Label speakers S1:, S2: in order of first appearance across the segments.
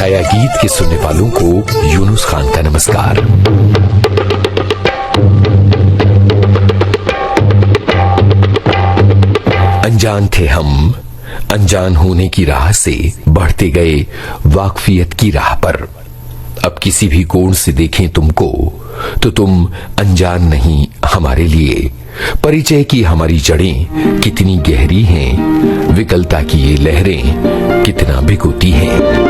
S1: छाया गीत के सुनने वालों को यूनुस खान का नमस्कार। अनजान थे हम, अनजान होने की राह से बढ़ते गए वाकफियत की राह पर। अब किसी भी कोण से देखें तुमको तो तुम अनजान नहीं हमारे लिए। परिचय की हमारी जड़ें कितनी गहरी हैं, विकलता की ये लहरें कितना भिगोती हैं।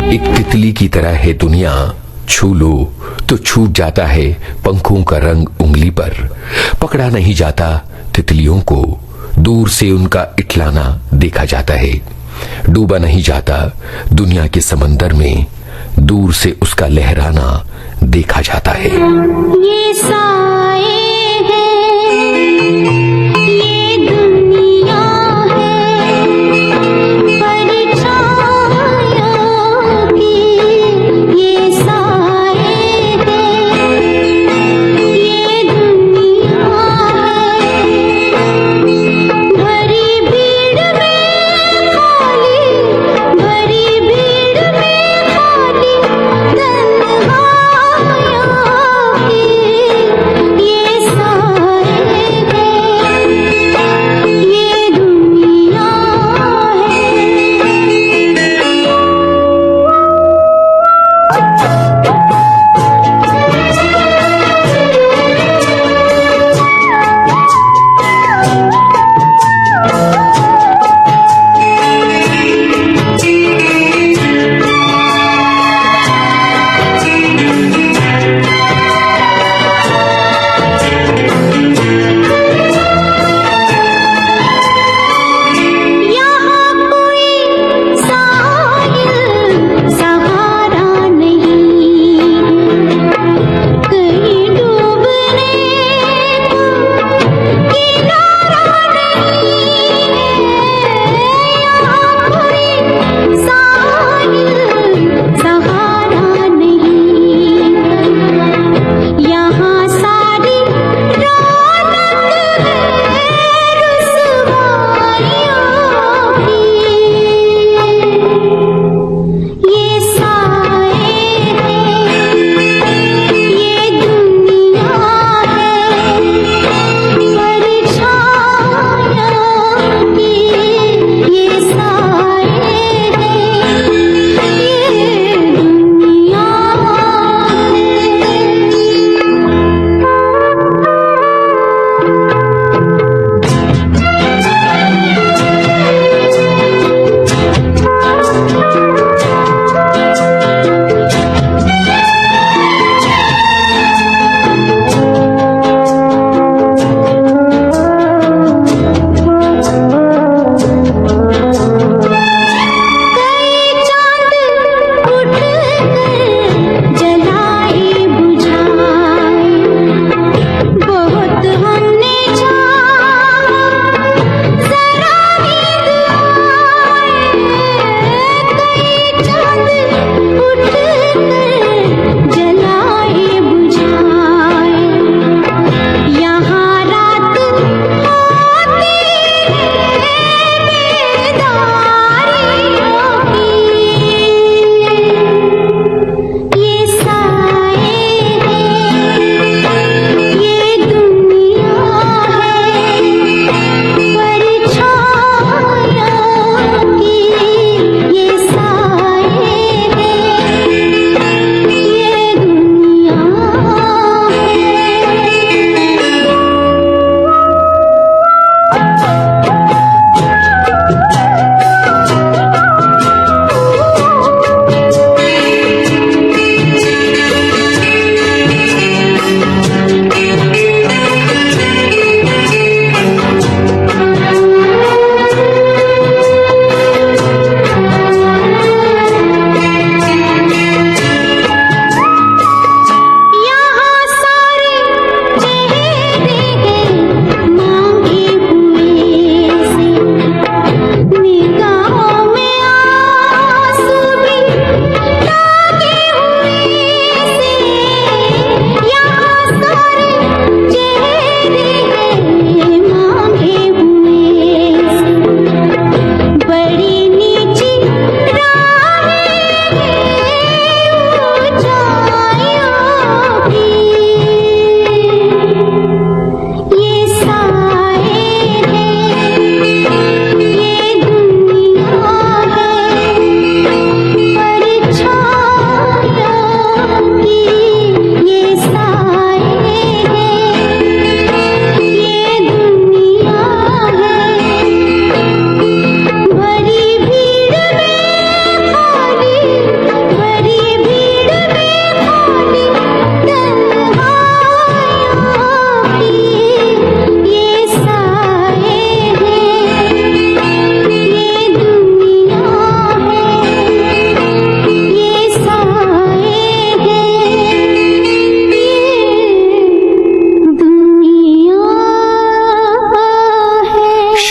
S1: एक तितली की तरह है दुनिया, छू लो तो छूट जाता है पंखों का रंग उंगली पर। पकड़ा नहीं जाता तितलियों को, दूर से उनका इठलाना देखा जाता है। डूबा नहीं जाता दुनिया के समंदर में, दूर से उसका लहराना देखा जाता है।
S2: ये साए हैं,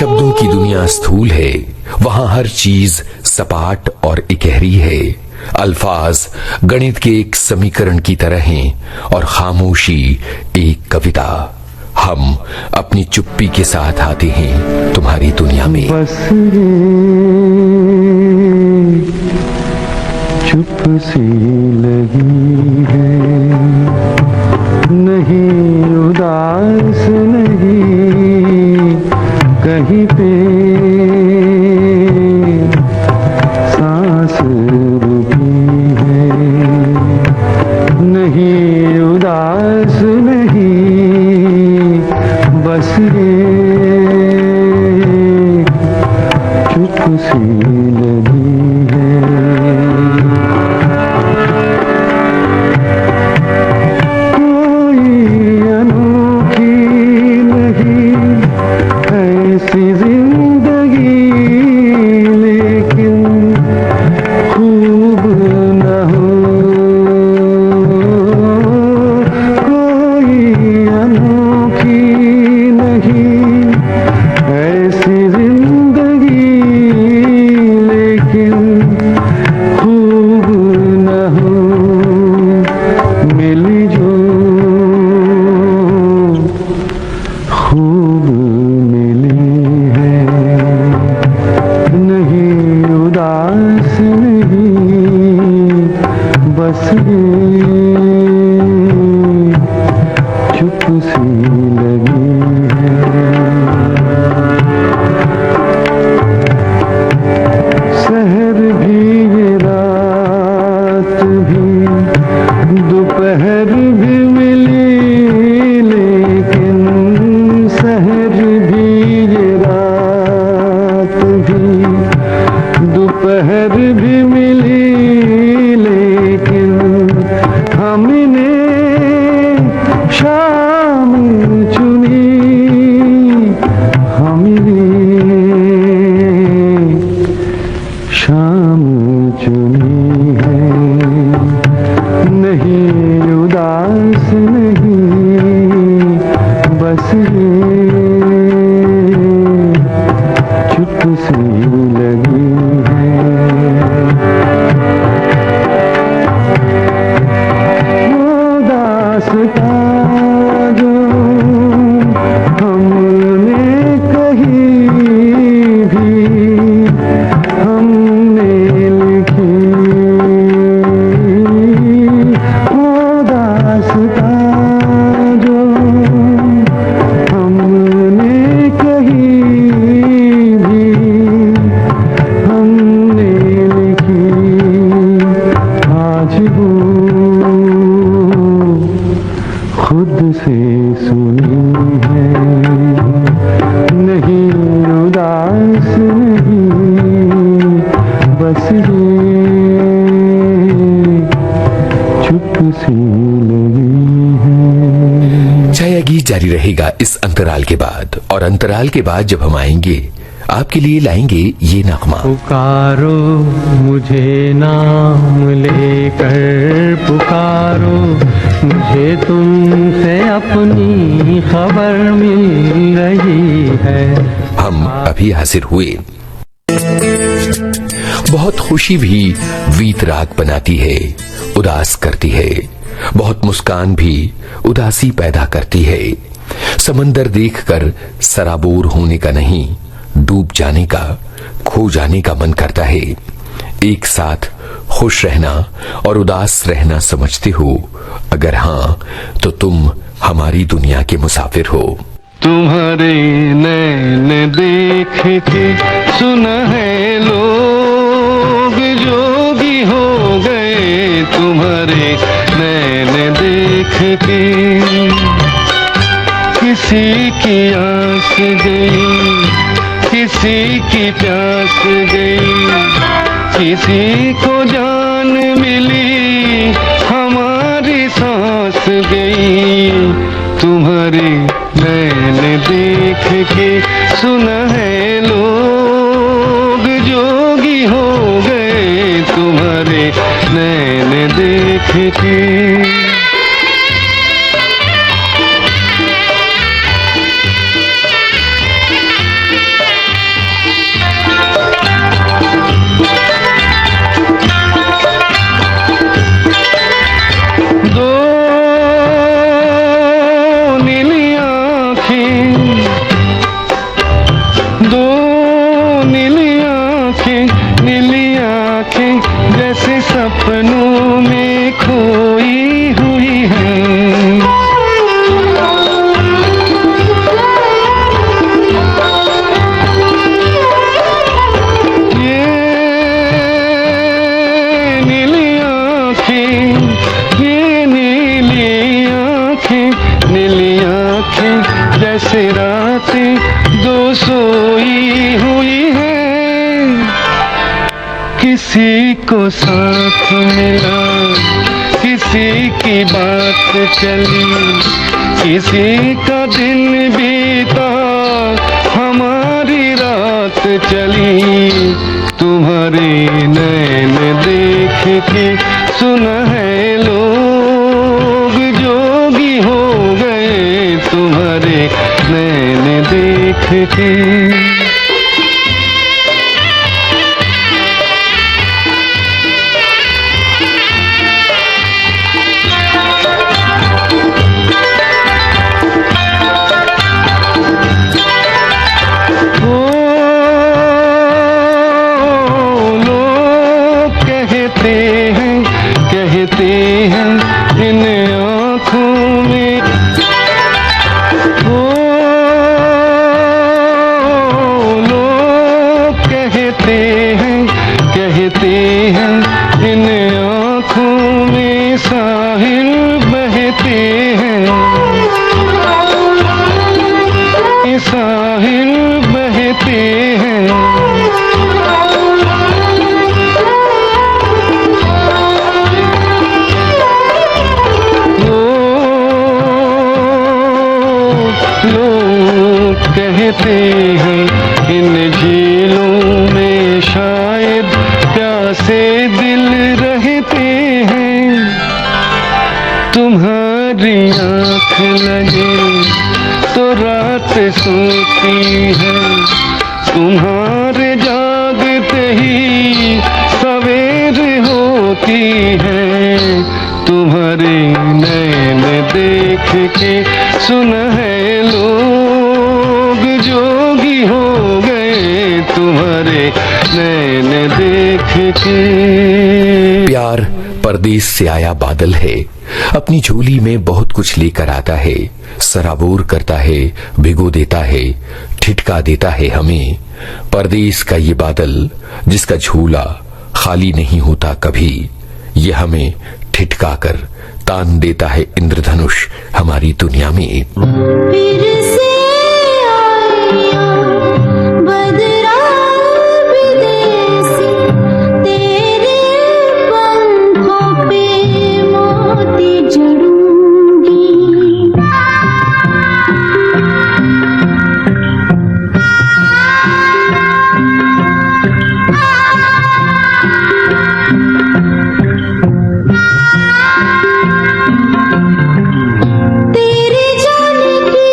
S1: शब्दों की दुनिया स्थूल है, वहां हर चीज सपाट और इकहरी है। अल्फाज गणित के एक समीकरण की तरह हैं और खामोशी एक कविता। हम अपनी चुप्पी के साथ आते हैं तुम्हारी दुनिया में।
S3: बस चुप सी लगी है, नहीं उदास नहीं कहीं पे सांस रुकी है, नहीं उदास नहीं बस ये चुप सी लगी है। कोई अनोखी नहीं ऐसी जिंदगी, लेकिन खूब न हो। कोई अनोखी नहीं ऐसी जिंदगी, लेकिन खूब न हो। मिली जो खूब मिली है, नहीं उदास नहीं बस ये चुप सी लगी है। शहर भी ये रात भी दोपहर भी मिली, लेकिन शहर भी ये रात भी दोपहर भी मिली, लेकिन हमने शाम चुनी, हमने शाम चुनी है। नहीं उदास नहीं बस ये चुप सी लगी है। वो दास्तां जो हमने कही भी हमने लिखी, वो दास्तां जो हमने कही भी हमने लिखी, आज वो खुद से सुनी है। नहीं उदास नहीं बस ये चुप सी लगी है।
S1: छाया गीत जारी रहेगा इस अंतराल के बाद, और अंतराल के बाद जब हम आएंगे आपके लिए लाएंगे ये नगमा।
S3: पुकारो मुझे नाम लेकर, पुकारो मुझे तुमसे अपनी खबर मिल रही है।
S1: हम अभी हाजिर हुए। बहुत खुशी भी वीतराग बनाती है, उदास करती है। बहुत मुस्कान भी उदासी पैदा करती है। समंदर देखकर सराबोर होने का नहीं, डूब जाने का, खो जाने का मन करता है। एक साथ खुश रहना और उदास रहना समझते हो? अगर हाँ, तो तुम हमारी दुनिया के मुसाफिर हो।
S3: तुम्हारे नैन देख के सुना है लोग जोगी हो गए, तुम्हारे नैन देख के किसी की आस गई, किसी की प्यास गई, किसी को जान मिली, हमारी सांस गई। तुम्हारे नैन देख के सुना है लोग जोगी हो गए, तुम्हारे नैन देख के। सोई हुई है, किसी को साथ मिला, किसी की बात चली, किसी का दिन बीता, हमारी रात चली। तुम्हारे नैन देख के सुना है लोग जोगी हो गए, तुम्हारे नैन देख के। कहते हैं इन आँखों में, लोग कहते हैं इन आँखों में साहिल बहते हैं, साहिल बहते हैं। लोग कहते हैं इन झीलों में शायद प्यासे दिल रहते हैं, तुम्हारी आँख लगे तो रात सोती है, तुम्हारे जागते ही सवेर होती है। तुम्हारे नैन देख के सुना है लोग जोगी हो गए, तुम्हारे नैन देख के।
S1: प्यार परदेश से आया बादल है, अपनी झोली में बहुत कुछ लेकर आता है, सराबोर करता है, भिगो देता है, ठिठका देता है हमें। परदेश का ये बादल जिसका झोला खाली नहीं होता कभी, ये हमें ठिठका कर तान देता है इंद्रधनुष हमारी दुनिया में।
S2: फिर से आया बदरा विदेशी, तेरे पंखों पे मोती जड़ूंगी। तेरी जान की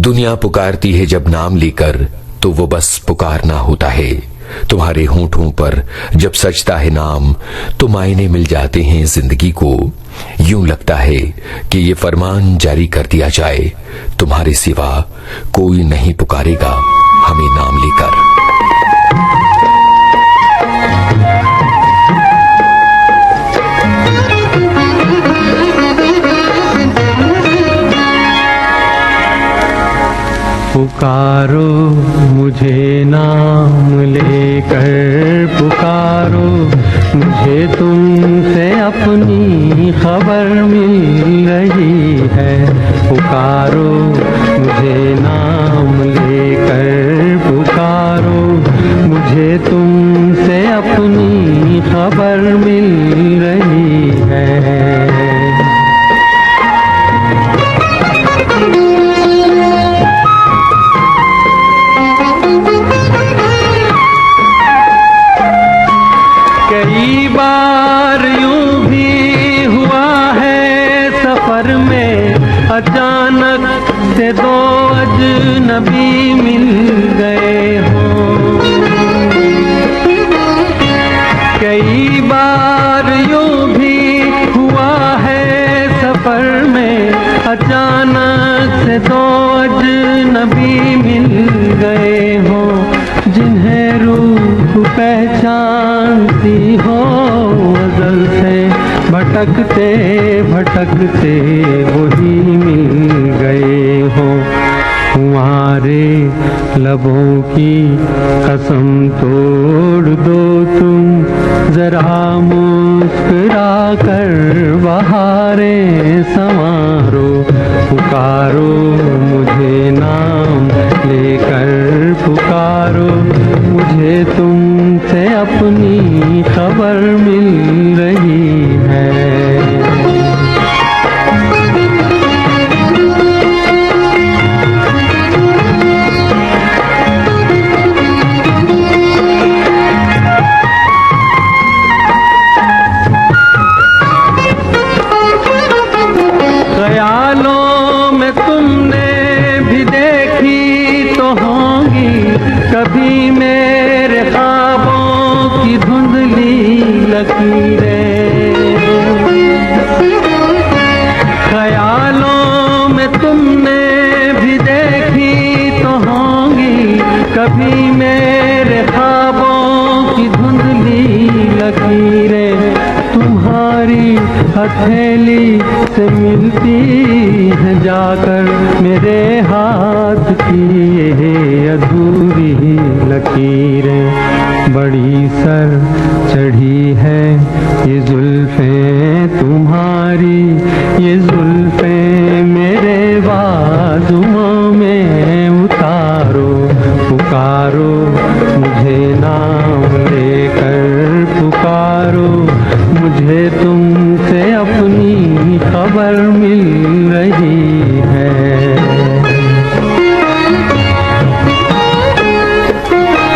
S1: दुनिया पुकारती है जब नाम लेकर, तो वो बस पुकारना होता है। तुम्हारे होंठों पर जब सजता है नाम, तो मायने मिल जाते हैं जिंदगी को। यूं लगता है कि ये फरमान जारी कर दिया जाए, तुम्हारे सिवा कोई नहीं पुकारेगा हमें नाम लेकर।
S3: पुकारो मुझे नाम लेकर, पुकारो मुझे तुमसे अपनी खबर मिल रही है। पुकारो मुझे नाम लेकर, पुकारो मुझे तुमसे अपनी खबर मिल रही है। कई बार यूं भी हुआ है सफर में, अचानक से दो अजनबी मिल गए हों। कई बार यूं भी हुआ है सफर में, अचानक से दो अजनबी मिल गए हों। जिन्हें रूह पहचानती हो अज़ल से, भटकते भटकते वही मिल गए हो। तुम्हारे लबों की कसम तोड़ दो तुम, जरा मुस्कुरा कर बहारें संवारो। पुकारो मुझे नाम लेकर, पुकारो मुझे तुमसे अपनी खबर मिल रही है। ख्यालों में तुमने भी देखी तो होंगी कभी मेरे ख्वाबों की धुंधली लकीरें। ख्यालों में तुमने भी देखी तो होंगी कभी मेरे ख्वाबों की धुंधली लकीरें। तुम्हारी हथेली से मिलती है जाकर मेरे हाथ की ये अधूरी लकीरें। बड़ी सर चढ़ी है ये जुल्फें तुम्हारी, ये जुल्फें मेरे बाजुओं में उतारो। पुकारो मुझे नाम लेकर, पुकारो मुझे तुमसे अपनी खबर मिल रही है।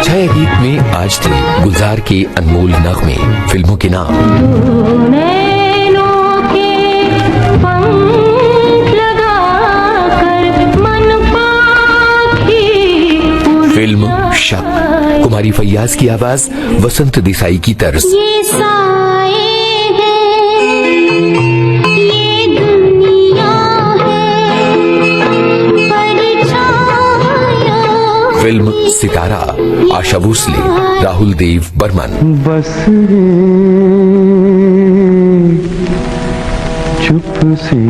S1: छह गीत में आज थे गुलजार के अनमोल नगमे। फिल्मों के नाम:
S2: नैनों के पंख लगाकर मन पाखी उड़
S1: फिल्म शक, कुमारी फैयाज की आवाज, वसंत देसाई की तर्ज।
S2: ये साए हैं, ये दुनिया है, परछाया।
S1: फिल्म सितारा, आशा भोसले, राहुल देव बर्मन।
S3: बस चुप सी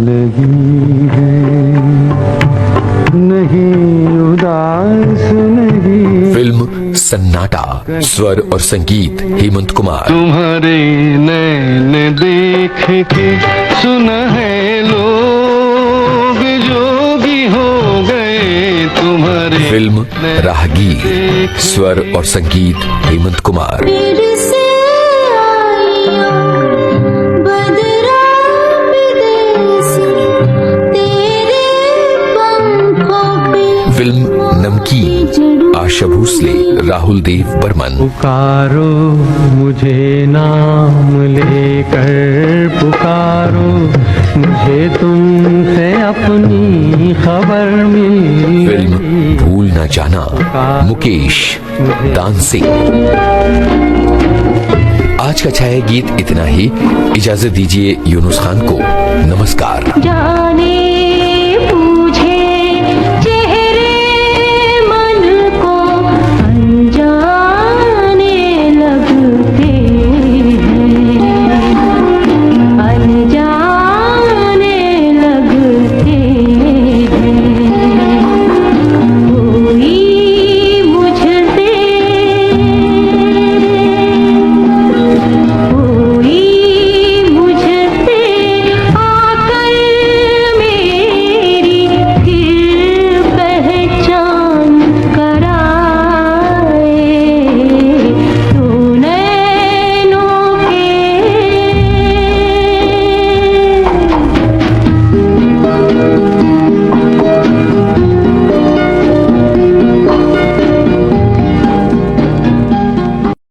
S3: लगी है, नहीं उदास नहीं।
S1: फिल्म सन्नाटा, स्वर और संगीत हेमंत कुमार।
S3: तुम्हारे नैन देख के सुना है लोग जोगी हो गए तुम्हारे।
S1: फिल्म राहगीर, स्वर और संगीत हेमंत कुमार।
S2: फिर से आया बदरा विदेसी, तेरे पंखों पे
S1: फिल्म नमकीन, आशा भोसले, राहुल देव बर्मन।
S3: पुकारो मुझे नाम लेकर, पुकारो मुझे तुमसे अपनी खबर मिल
S1: फिल्म
S3: गई।
S1: भूल न जाना, मुकेश डांसिंग। आज का छाया गीत इतना ही। इजाजत दीजिए यूनुस खान को। नमस्कार।
S2: जाने